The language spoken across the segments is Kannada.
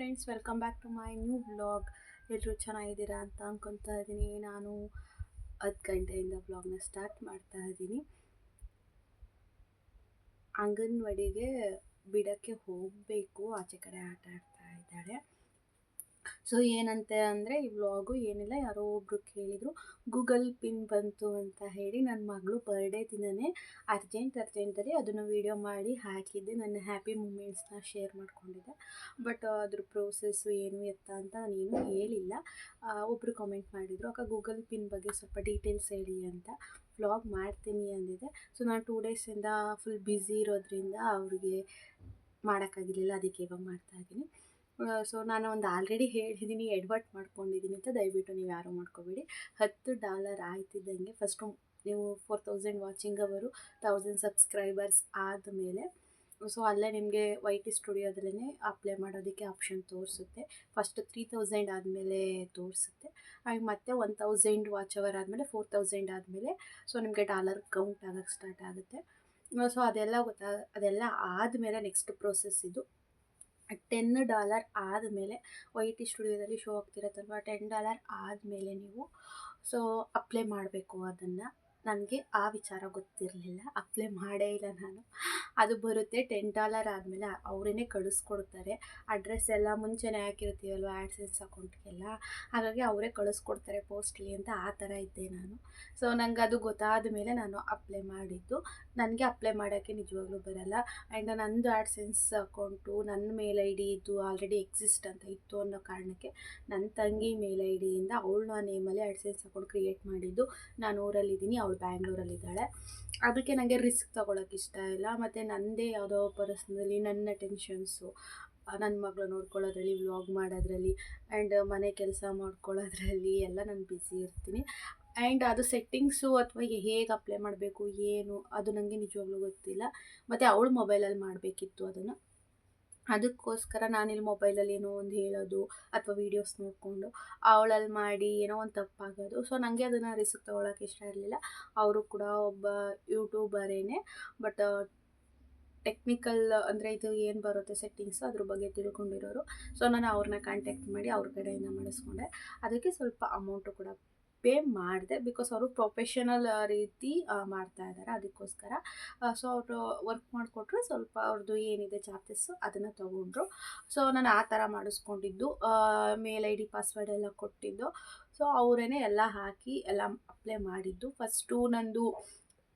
Friends, welcome back to my new vlog. ಎಲ್ಲರೂ ಚೆನ್ನಾಗಿದ್ದೀರಾ ಅಂತ ಅಂದ್ಕೊತಾ ಇದ್ದೀನಿ. ನಾನು 10 ಗಂಟೆಯಿಂದ ವ್ಲಾಗ್ನ ಸ್ಟಾರ್ಟ್ ಮಾಡ್ತಾ ಇದ್ದೀನಿ. ಅಂಗನವಾಡಿಗೆ ಬಿಡೋಕ್ಕೆ ಹೋಗಬೇಕು, ಆಚೆ ಕಡೆ ಆಟ ಆಡ್ತಾ ಇದ್ದಾಳೆ. ಸೊ ಏನಂತೆ ಅಂದರೆ, ಈ ವ್ಲಾಗು ಏನಿಲ್ಲ, ಯಾರೋ ಒಬ್ಬರು ಕೇಳಿದರು ಗೂಗಲ್ ಪಿನ್ ಬಂತು ಅಂತ ಹೇಳಿ. ನನ್ನ ಮಗಳು ಬರ್ಡೇ ದಿನವೇ ಅರ್ಜೆಂಟಲ್ಲಿ ಅದನ್ನು ವೀಡಿಯೋ ಮಾಡಿ ಹಾಕಿದ್ದೆ. ನನ್ನ ಹ್ಯಾಪಿ ಮೂಮೆಂಟ್ಸ್ನ ಶೇರ್ ಮಾಡ್ಕೊಂಡಿದ್ದೆ. ಬಟ್ ಅದ್ರ ಪ್ರೋಸೆಸ್ಸು ಏನು ಎತ್ತ ಅಂತ ನಾನೇನು ಹೇಳಿಲ್ಲ. ಒಬ್ಬರು ಕಾಮೆಂಟ್ ಮಾಡಿದರು, ಅಕ್ಕ ಗೂಗಲ್ ಪಿನ್ ಬಗ್ಗೆ ಸ್ವಲ್ಪ ಡೀಟೇಲ್ಸ್ ಹೇಳಿ ಅಂತ. ವ್ಲಾಗ್ ಮಾಡ್ತೀನಿ ಅಂದಿದ್ದೆ. ಸೊ ನಾನು 2 ಡೇಸಿಂದ ಫುಲ್ ಬ್ಯುಸಿ ಇರೋದ್ರಿಂದ ಅವ್ರಿಗೆ ಮಾಡೋಕ್ಕಾಗಿರಲಿಲ್ಲ, ಅದಕ್ಕೆ ಇವಾಗ ಮಾಡ್ತಾಯಿದ್ದೀನಿ. ಸೊ ನಾನು ಒಂದು ಆಲ್ರೆಡಿ ಹೇಳಿದ್ದೀನಿ, ಎಡ್ವರ್ಟ್ ಮಾಡ್ಕೊಂಡಿದ್ದೀನಿ ಅಂತ. ದಯವಿಟ್ಟು ನೀವು ಯಾರೂ ಮಾಡ್ಕೋಬೇಡಿ. $10 ಆಯ್ತಿದ್ದಂಗೆ ಫಸ್ಟು ನೀವು 4000 ವಾಚಿಂಗ್ ಅವರು 1000 ಸಬ್ಸ್ಕ್ರೈಬರ್ಸ್ ಆದಮೇಲೆ, ಸೊ ಅಲ್ಲೇ ನಿಮಗೆ YT ಸ್ಟುಡಿಯೋದಲ್ಲೇ ಅಪ್ಲೈ ಮಾಡೋದಕ್ಕೆ ಆಪ್ಷನ್ ತೋರಿಸುತ್ತೆ. ಫಸ್ಟ್ 3000 ಆದಮೇಲೆ ತೋರಿಸುತ್ತೆ. ಆ್ಯಂಡ್ ಮತ್ತೆ 1000 ವಾಚ್ ಅವರ್ ಆದಮೇಲೆ 4000 ಆದಮೇಲೆ ಸೊ ನಿಮಗೆ ಡಾಲರ್ ಕೌಂಟ್ ಆಗೋಕ್ಕೆ ಸ್ಟಾರ್ಟ್ ಆಗುತ್ತೆ. ಸೊ ಅದೆಲ್ಲ ಆದಮೇಲೆ ನೆಕ್ಸ್ಟ್ ಪ್ರೋಸೆಸ್ ಇದು. $10 ಆದಮೇಲೆ YT ಸ್ಟುಡಿಯೋದಲ್ಲಿ ಶೋ ಆಗ್ತಿರತ್ತಲ್ವ, $10 ಆದಮೇಲೆ ನೀವು ಸೊ ಅಪ್ಲೈ ಮಾಡಬೇಕು. ಅದನ್ನು ನನಗೆ ಆ ವಿಚಾರ ಗೊತ್ತಿರಲಿಲ್ಲ, ಅಪ್ಲೈ ಮಾಡೇ ಇಲ್ಲ ನಾನು. ಅದು ಬರುತ್ತೆ $10 ಆದಮೇಲೆ ಅವರೇ ಕಳಿಸ್ಕೊಡ್ತಾರೆ. ಅಡ್ರೆಸ್ ಎಲ್ಲ ಮುಂಚೆನೇ ಹಾಕಿರ್ತೀವಲ್ವ ಆ್ಯಡ್ಸೆನ್ಸ್ ಅಕೌಂಟ್ಗೆಲ್ಲ, ಹಾಗಾಗಿ ಅವರೇ ಕಳಿಸ್ಕೊಡ್ತಾರೆ ಪೋಸ್ಟ್ಲಿ ಅಂತ. ಆ ಥರ ಇದ್ದೆ ನಾನು. ಸೊ ನನಗೆ ಅದು ಗೊತ್ತಾದ ಮೇಲೆ ನಾನು ಅಪ್ಲೈ ಮಾಡಿದ್ದು. ನನಗೆ ಅಪ್ಲೈ ಮಾಡೋಕ್ಕೆ ನಿಜವಾಗ್ಲೂ ಬರಲ್ಲ. ಆ್ಯಂಡ್ ನಂದು ಆ್ಯಡ್ಸೆನ್ಸ್ ಅಕೌಂಟು ನನ್ನ ಮೇಲ್ ಐ ಡಿ ಇದು ಆಲ್ರೆಡಿ ಎಕ್ಸಿಸ್ಟ್ ಅಂತ ಇತ್ತು ಅನ್ನೋ ಕಾರಣಕ್ಕೆ ನನ್ನ ತಂಗಿ ಮೇಲ್ ಐ ಡಿಯಿಂದ ಅವಳ ನೇಮಲ್ಲಿ ಆ್ಯಡ್ಸೆನ್ಸ್ ಅಕೌಂಟ್ ಕ್ರಿಯೇಟ್ ಮಾಡಿದ್ದು. ನಾನು ಊರಲ್ಲಿದ್ದೀನಿ, ಅವಳು ಬ್ಯಾಂಗ್ಳೂರಲ್ಲಿದ್ದಾಳೆ. ಅದಕ್ಕೆ ನನಗೆ ರಿಸ್ಕ್ ತೊಗೊಳಕ್ಕೆ ಇಷ್ಟ ಇಲ್ಲ. ಮತ್ತು ನನ್ನದೇ ಯಾವುದೋ ಪರ್ಸ್ನಲಿ ನನ್ನ ಟೆನ್ಷನ್ಸು, ನನ್ನ ಮಗಳು ನೋಡ್ಕೊಳ್ಳೋದ್ರಲ್ಲಿ, ವ್ಲಾಗ್ ಮಾಡೋದ್ರಲ್ಲಿ, ಆ್ಯಂಡ್ ಮನೆ ಕೆಲಸ ಮಾಡ್ಕೊಳ್ಳೋದ್ರಲ್ಲಿ ಎಲ್ಲ ನಾನು ಬ್ಯುಸಿ ಇರ್ತೀನಿ. ಆ್ಯಂಡ್ ಅದು ಸೆಟ್ಟಿಂಗ್ಸು ಅಥವಾ ಹೇಗೆ ಅಪ್ಲೈ ಮಾಡಬೇಕು ಏನು ಅದು ನನಗೆ ನಿಜವಾಗ್ಲೂ ಗೊತ್ತಿಲ್ಲ. ಮತ್ತು ಅವಳ ಮೊಬೈಲಲ್ಲಿ ಮಾಡಬೇಕಿತ್ತು ಅದನ್ನು. ಅದಕ್ಕೋಸ್ಕರ ನಾನಿಲ್ಲಿ ಮೊಬೈಲಲ್ಲಿ ಏನೋ ಒಂದು ಹೇಳೋದು ಅಥವಾ ವೀಡಿಯೋಸ್ ನೋಡಿಕೊಂಡು ಅವಳಲ್ಲಿ ಮಾಡಿ ಏನೋ ಒಂದು ತಪ್ಪಾಗೋದು. ಸೊ ನನಗೆ ಅದನ್ನು ರಿಸ್ಕ್ ತೊಗೊಳಕ್ಕೆ ಇಷ್ಟ ಇರಲಿಲ್ಲ. ಅವರು ಕೂಡ ಒಬ್ಬ ಯೂಟ್ಯೂಬರೇನೆ, ಬಟ್ ಟೆಕ್ನಿಕಲ್ ಅಂದರೆ ಇದು ಏನು ಬರುತ್ತೆ ಸೆಟ್ಟಿಂಗ್ಸು ಅದ್ರ ಬಗ್ಗೆ ತಿಳ್ಕೊಂಡಿರೋರು. ಸೊ ನಾನು ಅವ್ರನ್ನ ಕಾಂಟ್ಯಾಕ್ಟ್ ಮಾಡಿ ಅವ್ರ ಕಡೆಯಿಂದ ಮಾಡಿಸ್ಕೊಂಡೆ. ಅದಕ್ಕೆ ಸ್ವಲ್ಪ ಅಮೌಂಟು ಕೂಡ ಪೇ ಮಾಡಿದೆ, ಬಿಕಾಸ್ ಅವರು ಪ್ರೊಫೆಷನಲ್ ರೀತಿ ಮಾಡ್ತಾ ಇದ್ದಾರೆ. ಅದಕ್ಕೋಸ್ಕರ ಸೊ ಅವರು ವರ್ಕ್ ಮಾಡಿಕೊಟ್ರು, ಸ್ವಲ್ಪ ಅವ್ರದ್ದು ಏನಿದೆ ಚಾರ್ಜಸ್ಸು ಅದನ್ನು ತೊಗೊಂಡ್ರು. ಸೊ ನಾನು ಆ ಥರ ಮಾಡಿಸ್ಕೊಂಡಿದ್ದು. ಮೇಲ್ ಐ ಡಿ ಪಾಸ್ವರ್ಡ್ ಎಲ್ಲ ಕೊಟ್ಟಿದ್ದು. ಸೊ ಅವರೇ ಎಲ್ಲ ಹಾಕಿ ಎಲ್ಲ ಅಪ್ಲೈ ಮಾಡಿದ್ದು. ಫಸ್ಟು ನಂದು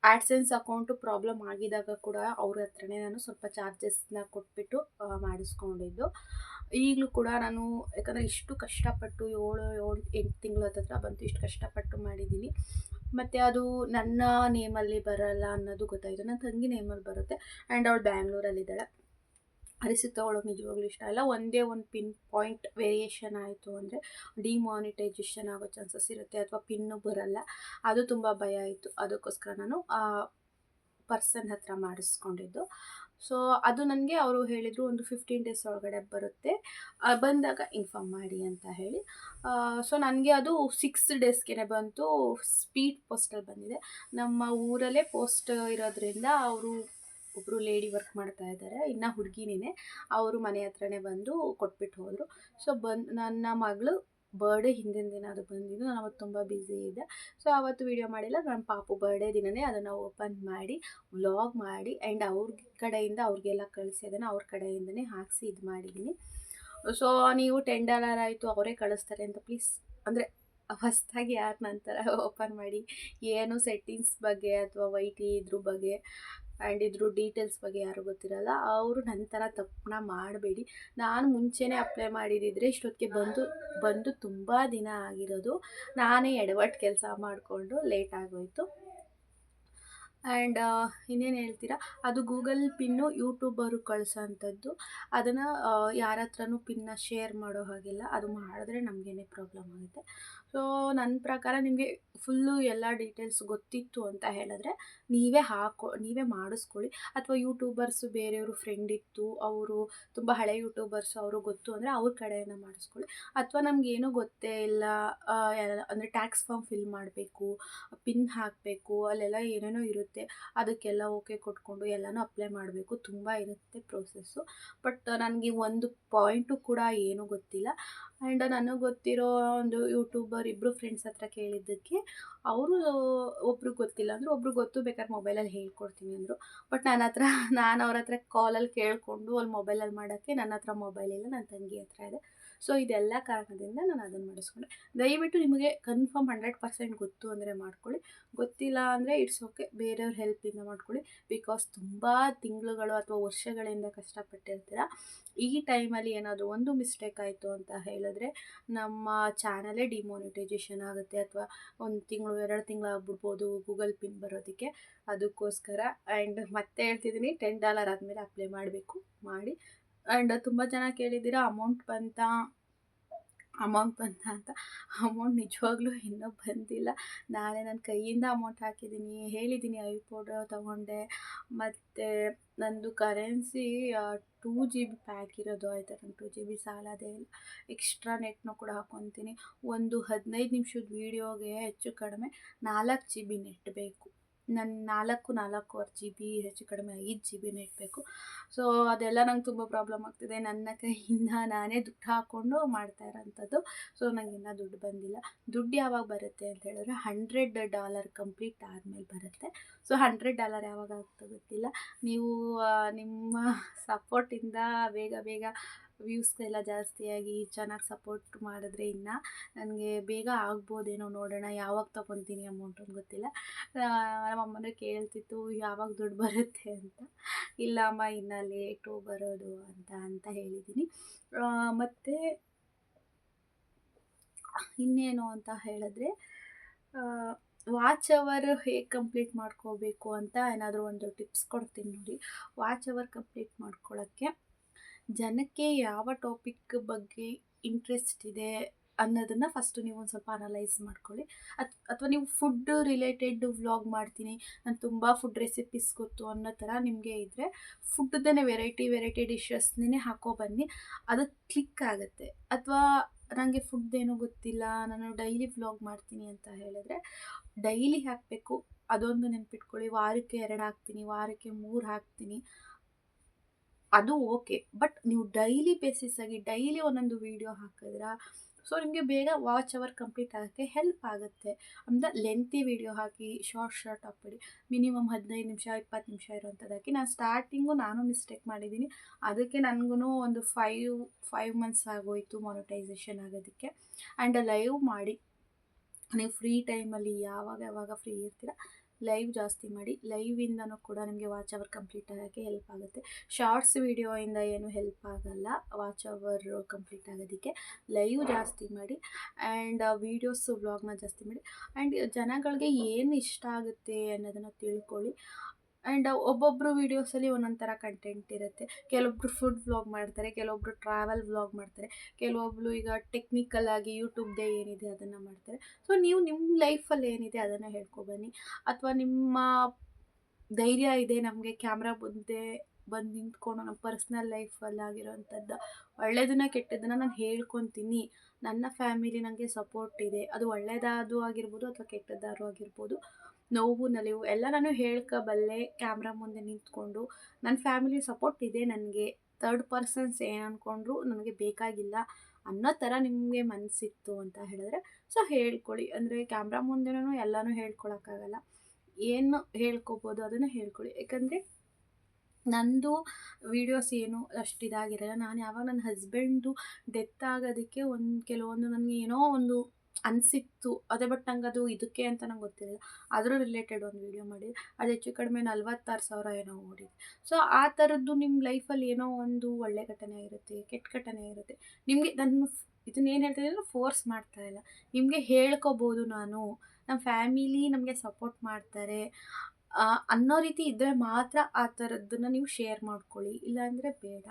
ಆ್ಯಡ್ಸೆನ್ಸ್ ಅಕೌಂಟು ಪ್ರಾಬ್ಲಮ್ ಆಗಿದಾಗ ಕೂಡ ಅವ್ರ ಹತ್ರನೇ ನಾನು ಸ್ವಲ್ಪ ಚಾರ್ಜಸ್ನ ಕೊಟ್ಬಿಟ್ಟು ಮಾಡಿಸ್ಕೊಂಡಿದ್ದು. ಈಗಲೂ ಕೂಡ ನಾನು, ಯಾಕಂದರೆ ಇಷ್ಟು ಕಷ್ಟಪಟ್ಟು 7-8 ತಿಂಗಳು ಹತ್ತಿರ ಬಂತು, ಇಷ್ಟು ಕಷ್ಟಪಟ್ಟು ಮಾಡಿದ್ದೀನಿ. ಮತ್ತು ಅದು ನನ್ನ ನೇಮಲ್ಲಿ ಬರೋಲ್ಲ ಅನ್ನೋದು ಗೊತ್ತಾಯಿತು. ನನ್ನ ತಂಗಿ ನೇಮಲ್ಲಿ ಬರುತ್ತೆ. ಆ್ಯಂಡ್ ಅವಳು ಬ್ಯಾಂಗ್ಳೂರಲ್ಲಿದ್ದಾಳೆ. ರಿಸ್ಕ್ ತೊಗೊಳೋಕೆ ನಿಜವಾಗ್ಲೂ ಇಷ್ಟ ಇಲ್ಲ. ಒಂದೇ ಒಂದು ಪಿನ್ ಪಾಯಿಂಟ್ ವೇರಿಯೇಷನ್ ಆಯಿತು ಅಂದರೆ ಡಿಮಾನಿಟೈಜೇಷನ್ ಆಗೋ ಚಾನ್ಸಸ್ ಇರುತ್ತೆ, ಅಥವಾ ಪಿನ್ನು ಬರಲ್ಲ. ಅದು ತುಂಬ ಭಯ ಆಯಿತು. ಅದಕ್ಕೋಸ್ಕರ ನಾನು ಪರ್ಸನ್ ಹತ್ರ ಮಾಡಿಸ್ಕೊಂಡಿದ್ದು. ಸೊ ಅದು ನನಗೆ ಅವರು ಹೇಳಿದರು, ಒಂದು 15 ಡೇಸ್ ಒಳಗಡೆ ಬರುತ್ತೆ, ಬಂದಾಗ ಇನ್ಫಾರ್ಮ್ ಮಾಡಿ ಅಂತ ಹೇಳಿ. ಸೊ ನನಗೆ ಅದು 6 ಡೇಸ್ಗೆ ಬಂತು. ಸ್ಪೀಡ್ ಪೋಸ್ಟಲ್ಲಿ ಬಂದಿದೆ. ನಮ್ಮ ಊರಲ್ಲೇ ಪೋಸ್ಟ್ ಇರೋದ್ರಿಂದ ಅವರು ಒಬ್ಬರು ಲೇಡಿ ವರ್ಕ್ ಮಾಡ್ತಾ ಇದ್ದಾರೆ, ಇನ್ನು ಹುಡುಗಿನೇ, ಅವರು ಮನೆ ಹತ್ರನೇ ಬಂದು ಕೊಟ್ಬಿಟ್ಟು ಹೋದರು. ಸೊ ನನ್ನ ಮಗಳು ಬರ್ಡೇ ಹಿಂದಿನ ದಿನ ಅದು ಬಂದಿದ್ದು. ನಾನು ಅವತ್ತು ತುಂಬ ಬ್ಯುಸಿ ಇದ್ದೆ. ಸೊ ಆವತ್ತು ವೀಡಿಯೋ ಮಾಡಿಲ್ಲ. ನನ್ನ ಪಾಪು ಬರ್ಡೇ ದಿನವೇ ಅದನ್ನು ಓಪನ್ ಮಾಡಿ ವ್ಲಾಗ್ ಮಾಡಿ ಆ್ಯಂಡ್ ಅವ್ರ ಕಡೆಯಿಂದ ಅವ್ರಿಗೆಲ್ಲ ಕಳಿಸಿ ಅದನ್ನು ಅವ್ರ ಕಡೆಯಿಂದನೇ ಹಾಕಿಸಿ ಇದು ಮಾಡಿದ್ದೀನಿ. ಸೊ ನೀವು $10 ಆಯಿತು ಅವರೇ ಕಳಿಸ್ತಾರೆ ಅಂತ ಪ್ಲೀಸ್, ಅಂದರೆ ಹೊಸದಾಗಿ ಯಾರು ನಂತರ ಓಪನ್ ಮಾಡಿ ಏನು ಸೆಟ್ಟಿಂಗ್ಸ್ ಬಗ್ಗೆ ಅಥವಾ YT ಇದ್ರ ಬಗ್ಗೆ ಆ್ಯಂಡ್ ಇದ್ರ ಡೀಟೇಲ್ಸ್ ಬಗ್ಗೆ ಯಾರು ಗೊತ್ತಿರಲ್ಲ, ಅವರು ನನ್ನ ಥರ ತಪ್ಪನ್ನ ಮಾಡಬೇಡಿ. ನಾನು ಮುಂಚೆನೇ ಅಪ್ಲೈ ಮಾಡಿದಿದ್ರೆ ಇಷ್ಟೊತ್ತಿಗೆ ಬಂದು ತುಂಬ ದಿನ ಆಗಿರೋದು. ನಾನೇ ಎಡವಟ್ಟು ಕೆಲಸ ಮಾಡಿಕೊಂಡು ಲೇಟ್ ಆಗೋಯಿತು. ಆ್ಯಂಡ್ ಇನ್ನೇನು ಹೇಳ್ತೀರಾ, ಅದು ಗೂಗಲ್ ಪಿನ್ನು ಯೂಟ್ಯೂಬರು ಕಳಿಸೋ ಅಂಥದ್ದು. ಅದನ್ನು ಯಾರ ಹತ್ರನೂ ಪಿನ್ನ ಶೇರ್ ಮಾಡೋ ಹಾಗಿಲ್ಲ. ಅದು ಮಾಡಿದ್ರೆ ನಮಗೇನೆ ಪ್ರಾಬ್ಲಮ್ ಆಗುತ್ತೆ. ಸೊ ನನ್ನ ಪ್ರಕಾರ ನಿಮಗೆ ಫುಲ್ಲು ಎಲ್ಲ ಡೀಟೇಲ್ಸ್ ಗೊತ್ತಿತ್ತು ಅಂತ ಹೇಳಿದ್ರೆ ನೀವೇ ಮಾಡಿಸ್ಕೊಳ್ಳಿ. ಅಥವಾ ಯೂಟ್ಯೂಬರ್ಸು ಬೇರೆಯವರು ಫ್ರೆಂಡ್ ಇತ್ತು, ಅವರು ತುಂಬ ಹಳೆ ಯೂಟ್ಯೂಬರ್ಸು, ಅವರು ಗೊತ್ತು ಅಂದರೆ ಅವ್ರ ಕಡೆಯಿಂದ ಮಾಡಿಸ್ಕೊಳ್ಳಿ. ಅಥವಾ ನಮಗೇನೂ ಗೊತ್ತೇ ಇಲ್ಲ, ಅಂದರೆ ಟ್ಯಾಕ್ಸ್ ಫಾರ್ಮ್ ಫಿಲ್ ಮಾಡಬೇಕು, ಪಿನ್ ಹಾಕಬೇಕು, ಅಲ್ಲೆಲ್ಲ ಏನೇನೋ ಇರುತ್ತೆ. ಇರುತ್ತೆ. ಅದಕ್ಕೆಲ್ಲ ಓಕೆ ಕೊಟ್ಕೊಂಡು ಎಲ್ಲನೂ ಅಪ್ಲೈ ಮಾಡಬೇಕು. ತುಂಬ ಇರುತ್ತೆ ಪ್ರೋಸೆಸ್ಸು. ಬಟ್ ನನಗೆ ಒಂದು ಪಾಯಿಂಟು ಕೂಡ ಏನೂ ಗೊತ್ತಿಲ್ಲ. ಆ್ಯಂಡ್ ನನಗೆ ಗೊತ್ತಿರೋ ಒಂದು ಯೂಟ್ಯೂಬರ್ ಇಬ್ಬರು ಫ್ರೆಂಡ್ಸ್ ಹತ್ರ ಕೇಳಿದ್ದಕ್ಕೆ ಅವರು ಒಬ್ರಿಗೆ ಗೊತ್ತಿಲ್ಲ ಅಂದರು, ಒಬ್ರಿಗೆ ಗೊತ್ತು, ಬೇಕಾದ್ರೆ ಮೊಬೈಲಲ್ಲಿ ಹೇಳ್ಕೊಡ್ತೀನಿ ಅಂದರು. ಬಟ್ ನಾನು ಅವ್ರ ಹತ್ರ ಕಾಲಲ್ಲಿ ಕೇಳಿಕೊಂಡು ಅಲ್ಲಿ ಮೊಬೈಲಲ್ಲಿ ಮಾಡೋಕ್ಕೆ ನನ್ನ ಹತ್ರ ಮೊಬೈಲ್ ಇಲ್ಲ, ನನ್ನ ತಂಗಿ ಹತ್ರ ಇದೆ. ಸೊ ಇದೆಲ್ಲ ಕಾರಣದಿಂದ ನಾನು ಅದನ್ನು ಮಾಡಿಸ್ಕೊಂಡೆ. ದಯವಿಟ್ಟು ನಿಮಗೆ ಕನ್ಫರ್ಮ್ 100% ಗೊತ್ತು ಅಂದರೆ ಮಾಡ್ಕೊಳ್ಳಿ, ಗೊತ್ತಿಲ್ಲ ಅಂದರೆ ಇಟ್ಸ್ ಓಕೆ, ಬೇರೆಯವ್ರ ಹೆಲ್ಪಿಂದ ಮಾಡ್ಕೊಳ್ಳಿ. ಬಿಕಾಸ್ ತುಂಬ ತಿಂಗಳುಗಳು ಅಥವಾ ವರ್ಷಗಳಿಂದ ಕಷ್ಟಪಟ್ಟಿರ್ತೀರ. ಈ ಟೈಮಲ್ಲಿ ಏನಾದರೂ ಒಂದು ಮಿಸ್ಟೇಕ್ ಆಯಿತು ಅಂತ ಹೇಳಿದ್ರೆ ನಮ್ಮ ಚಾನಲೇ ಡಿಮಾನಿಟೈಜೇಷನ್ ಆಗುತ್ತೆ, ಅಥವಾ 1 ತಿಂಗಳು 2 ತಿಂಗಳು ಆಗ್ಬಿಡ್ಬೋದು ಗೂಗಲ್ ಪಿನ್ ಬರೋದಕ್ಕೆ. ಅದಕ್ಕೋಸ್ಕರ ಆ್ಯಂಡ್ ಮತ್ತೆ ಹೇಳ್ತಿದ್ದೀನಿ, $10 ಆದಮೇಲೆ ಅಪ್ಲೈ ಮಾಡಬೇಕು, ಮಾಡಿ. ಆ್ಯಂಡ್ ತುಂಬ ಜನ ಕೇಳಿದ್ದೀರಾ ಅಮೌಂಟ್ ಬಂತಾ ಅಂತ. ಅಮೌಂಟ್ ನಿಜವಾಗ್ಲೂ ಇನ್ನೂ ಬಂದಿಲ್ಲ. ನಾಳೆ ನನ್ನ ಕೈಯಿಂದ ಅಮೌಂಟ್ ಹಾಕಿದ್ದೀನಿ, ಹೇಳಿದ್ದೀನಿ. ಐ ಪೌಡರ್ ತೊಗೊಂಡೆ, ಮತ್ತು ನಂದು ಕರೆನ್ಸಿ 2 GB ಪ್ಯಾಕ್ ಇರೋದು, ಆಯಿತಾ. ನಂಗೆ 2 GB ಸಾಲೋದೇ ಇಲ್ಲ. ಎಕ್ಸ್ಟ್ರಾ ನೆಟ್ನೂ ಕೂಡ ಹಾಕ್ಕೊತೀನಿ. ಒಂದು 15 ನಿಮಿಷದ ವೀಡಿಯೋಗೆ ಹೆಚ್ಚು ಕಡಿಮೆ 4 GB ನೆಟ್ ಬೇಕು. ನನ್ನ 4.25 GB, ಹೆಚ್ಚು ಕಡಿಮೆ 5 GB ನೆಟ್ ಬೇಕು. ಸೊ ಅದೆಲ್ಲ ನಂಗೆ ತುಂಬ ಪ್ರಾಬ್ಲಮ್ ಆಗ್ತಿದೆ. ನನ್ನ ಕೈಯಿಂದ ನಾನೇ ದುಡ್ಡು ಹಾಕ್ಕೊಂಡು ಮಾಡ್ತಾ ಇರೋಂಥದ್ದು. ಸೊ ನಂಗೆ ಇನ್ನೂ ದುಡ್ಡು ಬಂದಿಲ್ಲ. ದುಡ್ಡು ಯಾವಾಗ ಬರುತ್ತೆ ಅಂತ ಹೇಳಿದ್ರೆ $100 ಕಂಪ್ಲೀಟ್ ಆದಮೇಲೆ ಬರುತ್ತೆ. ಸೊ $100 ಯಾವಾಗ ಆಗುತ್ತೋ ಗೊತ್ತಿಲ್ಲ. ನೀವು ನಿಮ್ಮ ಸಪೋರ್ಟಿಂದ ಬೇಗ ವ್ಯೂಸ್ಗೆಲ್ಲ ಜಾಸ್ತಿಯಾಗಿ ಚೆನ್ನಾಗಿ ಸಪೋರ್ಟ್ ಮಾಡಿದ್ರೆ ಇನ್ನು ನನಗೆ ಬೇಗ ಆಗ್ಬೋದೇನೋ, ನೋಡೋಣ. ಯಾವಾಗ ತೊಗೊತೀನಿ ಅಮೌಂಟ್ ಅಂತ ಗೊತ್ತಿಲ್ಲ. ನಮ್ಮಮ್ಮನೂ ಕೇಳ್ತಿತ್ತು ಯಾವಾಗ ದುಡ್ಡು ಬರುತ್ತೆ ಅಂತ. ಇಲ್ಲ ಅಮ್ಮ, ಇನ್ನು ಲೇಟು ಬರೋದು ಅಂತ ಹೇಳಿದ್ದೀನಿ. ಮತ್ತು ಇನ್ನೇನು ಅಂತ ಹೇಳಿದ್ರೆ, ವಾಚ್ ಅವರ್ ಹೇಗೆ ಕಂಪ್ಲೀಟ್ ಮಾಡ್ಕೋಬೇಕು ಅಂತ ಏನಾದರೂ ಒಂದು ಟಿಪ್ಸ್ ಕೊಡ್ತೀನಿ ನೋಡಿ. ವಾಚ್ ಅವರ್ ಕಂಪ್ಲೀಟ್ ಮಾಡ್ಕೊಳ್ಳೋಕ್ಕೆ ಜನಕ್ಕೆ ಯಾವ ಟಾಪಿಕ್ ಬಗ್ಗೆ ಇಂಟ್ರೆಸ್ಟ್ ಇದೆ ಅನ್ನೋದನ್ನು ಫಸ್ಟು ನೀವು ಒಂದು ಸ್ವಲ್ಪ ಅನಲೈಸ್ ಮಾಡ್ಕೊಳ್ಳಿ. ಅಥವಾ ನೀವು ಫುಡ್ ರಿಲೇಟೆಡ್ ವ್ಲಾಗ್ ಮಾಡ್ತೀನಿ, ನಾನು ತುಂಬ ಫುಡ್ ರೆಸಿಪೀಸ್ ಗೊತ್ತು ಅನ್ನೋ ಥರ ನಿಮಗೆ ಇದ್ದರೆ ಫುಡ್ದೇ ವೆರೈಟಿ ಡಿಶಸ್ನೇ ಬನ್ನಿ, ಅದು ಕ್ಲಿಕ್ ಆಗುತ್ತೆ. ಅಥವಾ ನನಗೆ ಫುಡ್ದೇನೂ ಗೊತ್ತಿಲ್ಲ, ನಾನು ಡೈಲಿ ವ್ಲಾಗ್ ಮಾಡ್ತೀನಿ ಅಂತ ಹೇಳಿದ್ರೆ ಡೈಲಿ ಹಾಕಬೇಕು, ಅದೊಂದು ನೆನ್ಪಿಟ್ಕೊಳ್ಳಿ. ವಾರಕ್ಕೆ 2 ಹಾಕ್ತೀನಿ, ವಾರಕ್ಕೆ 3 ಹಾಕ್ತೀನಿ, ಅದು ಓಕೆ. ಬಟ್ ನೀವು ಡೈಲಿ ಬೇಸಿಸಾಗಿ ಡೈಲಿ ಒಂದೊಂದು ವೀಡಿಯೋ ಹಾಕಿದ್ರೆ ಸೊ ನಿಮಗೆ ಬೇಗ ವಾಚ್ ಅವರ್ ಕಂಪ್ಲೀಟ್ ಆಗೋಕ್ಕೆ ಹೆಲ್ಪ್ ಆಗುತ್ತೆ. ಅಂದರೆ ಲೆಂತಿ ವೀಡಿಯೋ ಹಾಕಿ, ಶಾರ್ಟ್ ಹಾಕ್ಬೇಡಿ. ಮಿನಿಮಮ್ 15 ನಿಮಿಷ 20 ನಿಮಿಷ ಇರೋಂಥದ್ದು ಹಾಕಿ. ನಾನು ಮಿಸ್ಟೇಕ್ ಮಾಡಿದ್ದೀನಿ. ಅದಕ್ಕೆ ನನಗೂ ಒಂದು 5 ಮಂತ್ಸ್ ಆಗೋಯಿತು ಮಾನಿಟೈಸೇಷನ್ ಆಗೋದಕ್ಕೆ. ಆ್ಯಂಡ್ ಲೈವ್ ಮಾಡಿ, ನೀವು ಫ್ರೀ ಟೈಮಲ್ಲಿ ಯಾವಾಗ ಫ್ರೀ ಇರ್ತೀರ ಲೈವ್ ಜಾಸ್ತಿ ಮಾಡಿ. ಲೈವಿಂದನೂ ಕೂಡ ನಿಮಗೆ ವಾಚ್ ಅವರ್ ಕಂಪ್ಲೀಟ್ ಆಗೋಕ್ಕೆ ಹೆಲ್ಪ್ ಆಗುತ್ತೆ. ಶಾರ್ಟ್ಸ್ ವೀಡಿಯೋಯಿಂದ ಏನು ಹೆಲ್ಪ್ ಆಗೋಲ್ಲ ವಾಚ್ ಅವರ್ ಕಂಪ್ಲೀಟ್ ಆಗೋದಕ್ಕೆ. ಲೈವ್ ಜಾಸ್ತಿ ಮಾಡಿ ಆ್ಯಂಡ್ ವೀಡಿಯೋಸು ವ್ಲಾಗ್ನ ಜಾಸ್ತಿ ಮಾಡಿ. ಆ್ಯಂಡ್ ಜನಗಳಿಗೆ ಏನು ಇಷ್ಟ ಆಗುತ್ತೆ ಅನ್ನೋದನ್ನು ತಿಳ್ಕೊಳ್ಳಿ. ಆ್ಯಂಡ್ ಒಬ್ಬೊಬ್ಬರು ವೀಡಿಯೋಸಲ್ಲಿ ಒಂದೊಂದು ಥರ ಕಂಟೆಂಟ್ ಇರುತ್ತೆ. ಕೆಲವೊಬ್ಬರು ಫುಡ್ ವ್ಲಾಗ್ ಮಾಡ್ತಾರೆ, ಕೆಲವೊಬ್ಬರು ಟ್ರಾವೆಲ್ ವ್ಲಾಗ್ ಮಾಡ್ತಾರೆ, ಕೆಲವೊಬ್ಬರು ಈಗ ಟೆಕ್ನಿಕಲ್ ಆಗಿ ಯೂಟ್ಯೂಬ್ದೇ ಏನಿದೆ ಅದನ್ನು ಮಾಡ್ತಾರೆ. ಸೊ ನೀವು ನಿಮ್ಮ ಲೈಫಲ್ಲಿ ಏನಿದೆ ಅದನ್ನು ಹೇಳ್ಕೊಬನ್ನಿ. ಅಥವಾ ನಿಮ್ಮ ಧೈರ್ಯ ಇದೆ ನಮಗೆ ಕ್ಯಾಮ್ರಾ ಮುಂದೆ ಬಂದು ನಿಂತ್ಕೊಂಡು ನಮ್ಮ ಪರ್ಸ್ನಲ್ ಲೈಫಲ್ಲಿ ಆಗಿರೋವಂಥದ್ದು ಒಳ್ಳೆಯದನ್ನ ಕೆಟ್ಟದ್ದನ್ನು ನಾನು ಹೇಳ್ಕೊತೀನಿ, ನನ್ನ ಫ್ಯಾಮಿಲಿ ನನಗೆ ಸಪೋರ್ಟ್ ಇದೆ, ಅದು ಒಳ್ಳೆಯದಾದರೂ ಆಗಿರ್ಬೋದು ಅಥವಾ ಕೆಟ್ಟದ್ದಾದ್ರೂ ಆಗಿರ್ಬೋದು, ನೋವು ನಲಿವು ಎಲ್ಲ ನಾನು ಹೇಳ್ಕೊಬಲ್ಲೆ ಕ್ಯಾಮ್ರಾ ಮುಂದೆ ನಿಂತ್ಕೊಂಡು. ನನ್ನ ಫ್ಯಾಮಿಲಿ ಸಪೋರ್ಟ್ ಇದೆ ನನಗೆ, ಥರ್ಡ್ ಪರ್ಸನ್ಸ್ ಏನು ಅಂದ್ಕೊಂಡ್ರು ನನಗೆ ಬೇಕಾಗಿಲ್ಲ ಅನ್ನೋ ಥರ ನಿಮಗೆ ಮನಸ್ಸಿತ್ತು ಅಂತ ಹೇಳಿದ್ರೆ ಸೊ ಹೇಳ್ಕೊಳ್ಳಿ. ಅಂದರೆ ಕ್ಯಾಮ್ರಾ ಮುಂದೆನೂ ಎಲ್ಲನೂ ಹೇಳ್ಕೊಳಕ್ಕಾಗಲ್ಲ, ಏನು ಹೇಳ್ಕೊಬೋದು ಅದನ್ನು ಹೇಳ್ಕೊಳ್ಳಿ. ಯಾಕಂದರೆ ನಂದು ವೀಡಿಯೋಸ್ ಏನು ಅಷ್ಟು ಇದಾಗಿರಲ್ಲ. ನಾನು ಯಾವಾಗ ನನ್ನ ಹಸ್ಬೆಂಡು ಡೆತ್ ಆಗೋದಕ್ಕೆ ಕೆಲವೊಂದು ನನಗೆ ಏನೋ ಒಂದು ಅನಿಸಿತ್ತು ಅದೇ. ಬಟ್ ನಂಗೆ ಅದು ಇದಕ್ಕೆ ಅಂತ ನಂಗೆ ಗೊತ್ತಿರಲಿಲ್ಲ. ಅದ್ರ ರಿಲೇಟೆಡ್ ಒಂದು ವೀಡಿಯೋ ಮಾಡಿ ಅದು ಹೆಚ್ಚು ಕಡಿಮೆ 46,000 ಏನೋ ಓಡಿದೆ. ಸೊ ಆ ಥರದ್ದು ನಿಮ್ಮ ಲೈಫಲ್ಲಿ ಏನೋ ಒಂದು ಒಳ್ಳೆ ಘಟನೆ ಇರುತ್ತೆ, ಕೆಟ್ಟ ಘಟನೆ ಇರುತ್ತೆ. ನಿಮಗೆ ಇದನ್ನೇನು ಹೇಳ್ತಿದ್ದೀನಿ ಫೋರ್ಸ್ ಮಾಡ್ತಾ ಇಲ್ಲ, ನಿಮಗೆ ಹೇಳ್ಕೊಬೋದು. ನಮ್ಮ ಫ್ಯಾಮಿಲಿ ನಮಗೆ ಸಪೋರ್ಟ್ ಮಾಡ್ತಾರೆ ಅನ್ನೋ ರೀತಿ ಇದ್ದರೆ ಮಾತ್ರ ಆ ಥರದ್ದನ್ನು ನೀವು ಶೇರ್ ಮಾಡ್ಕೊಳ್ಳಿ, ಇಲ್ಲಾಂದರೆ ಬೇಡ.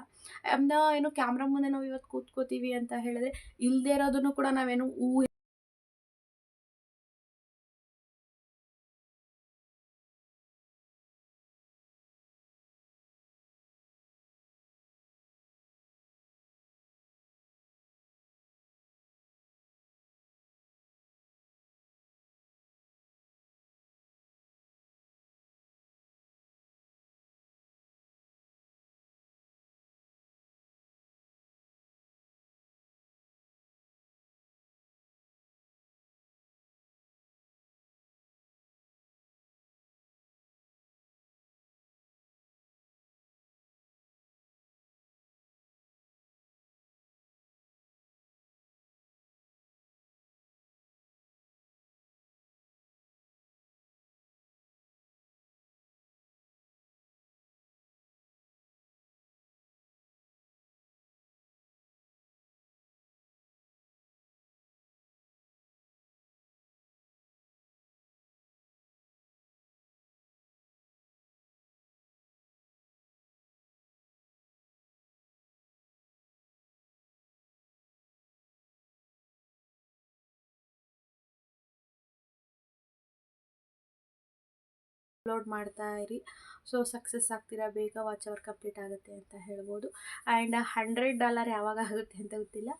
ಏನು ಕ್ಯಾಮ್ರಾ ಮುಂದೆ ನಾವು ಇವತ್ತು ಕೂತ್ಕೋತೀವಿ ಅಂತ ಹೇಳಿದ್ರೆ ಇಲ್ಲದೇ ಇರೋದನ್ನು ಕೂಡ ನಾವೇನು ಅಪ್ಲೋಡ್ ಮಾಡ್ತಾ ಇರಿ. ಸೊ ಸಕ್ಸಸ್ ಆಗ್ತೀರಾ, ಬೇಗ ವಾಚ್ ಅವರ್ ಕಂಪ್ಲೀಟ್ ಆಗುತ್ತೆ ಅಂತ ಹೇಳ್ಬೋದು. ಆ್ಯಂಡ್ $100 ಯಾವಾಗ ಆಗುತ್ತೆ ಅಂತ ಗೊತ್ತಿಲ್ಲ.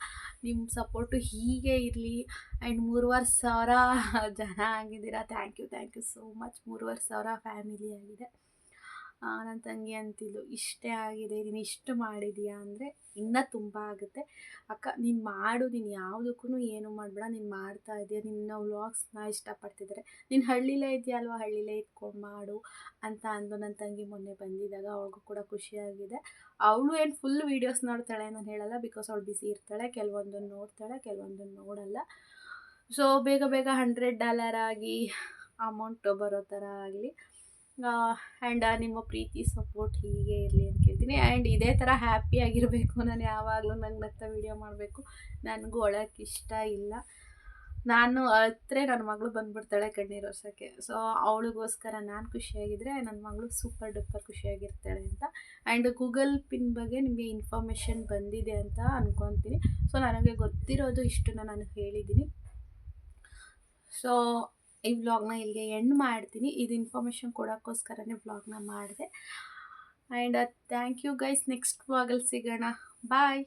ನಿಮ್ಮ ಸಪೋರ್ಟು ಹೀಗೆ ಇರಲಿ. ಆ್ಯಂಡ್ 3,500 ಜನ ಆಗಿದ್ದೀರಾ. Thank you so much. 3,500 family ಆಗಿದೆ. ನನ್ನ ತಂಗಿ ಅಂತಿದ್ಲು, ಇಷ್ಟೇ ಆಗಿದೆ, ನೀನು ಇಷ್ಟು ಮಾಡಿದೀಯಾ ಅಂದರೆ ಇನ್ನೂ ತುಂಬ ಆಗುತ್ತೆ ಅಕ್ಕ, ನೀನು ಮಾಡು, ನೀನು ಯಾವುದಕ್ಕೂ ಏನು ಮಾಡಬೇಡ, ನೀನು ಮಾಡ್ತಾ ಇದೆಯಾ, ನಿನ್ನ ವ್ಲಾಗ್ಸ್ನ ಇಷ್ಟಪಡ್ತಿದ್ದಾರೆ, ನೀನು ಹಳ್ಳಿಲೇ ಇದೆಯಲ್ವ, ಹಳ್ಳಿಲೇ ಇದ್ಕೊಂಡು ಮಾಡು ಅಂತ ಅಂದು ನನ್ನ ತಂಗಿ ಮೊನ್ನೆ ಬಂದಿದ್ದಾಗ ಅವ್ಳಿಗೂ ಕೂಡ ಖುಷಿಯಾಗಿದೆ. ಅವಳು ಏನು ಫುಲ್ ವೀಡಿಯೋಸ್ ನೋಡ್ತಾಳೆ ನಾನು ಹೇಳಲ್ಲ, ಬಿಕಾಸ್ ಅವಳು ಬಿಸಿ ಇರ್ತಾಳೆ, ಕೆಲವೊಂದನ್ನು ನೋಡ್ತಾಳೆ, ಕೆಲವೊಂದನ್ನು ನೋಡಲ್ಲ. ಸೊ ಬೇಗ $100 ಆಗಿ ಅಮೌಂಟ್ ಬರೋ ಥರ ಆಗಲಿ. ಆ್ಯಂಡ್ ನಿಮ್ಮ ಪ್ರೀತಿ ಸಪೋರ್ಟ್ ಹೀಗೆ ಇರಲಿ ಅಂತ ಕೇಳ್ತೀನಿ. ಆ್ಯಂಡ್ ಇದೇ ಥರ ಹ್ಯಾಪಿಯಾಗಿರಬೇಕು. ನಾನು ಯಾವಾಗಲೂ ನಂಗೆ ನಗ್ತಾ ವೀಡಿಯೋ ಮಾಡಬೇಕು. ನನಗೂ ಅಳೋಕ್ಕೆ ಇಷ್ಟ ಇಲ್ಲ. ನಾನು ಅತ್ತರೆ ನನ್ನ ಮಗಳು ಬಂದುಬಿಡ್ತಾಳೆ ಕಣ್ಣೀರು ಒರ್ಸೋಕ್ಕೆ. ಸೊ ಅವಳಿಗೋಸ್ಕರ ನಾನು ಖುಷಿಯಾಗಿದ್ದರೆ ನನ್ನ ಮಗಳು ಸೂಪರ್ ಡೂಪರ್ ಖುಷಿಯಾಗಿರ್ತಾಳೆ ಅಂತ. ಆ್ಯಂಡ್ ಗೂಗಲ್ ಪಿನ್ ಬಗ್ಗೆ ನಿಮಗೆ ಇನ್ಫಾರ್ಮೇಷನ್ ಬಂದಿದೆ ಅಂತ ಅಂದ್ಕೊತೀನಿ. ಸೊ ನನಗೆ ಗೊತ್ತಿರೋದು ಇಷ್ಟನ್ನು ನಾನು ಹೇಳಿದ್ದೀನಿ. ಸೊ ಈ ವ್ಲಾಗ್ನ ಇಲ್ಲಿಗೆ ಎಂಡ್ ಮಾಡ್ತೀನಿ. ಇದು ಇನ್ಫಾರ್ಮೇಷನ್ ಕೊಡೋಕ್ಕೋಸ್ಕರನೇ ವ್ಲಾಗ್ನ ಮಾಡಿದೆ. And thank you guys. Next ವ್ಲಾಗಲ್ಲಿ ಸಿಗೋಣ. ಬಾಯ್.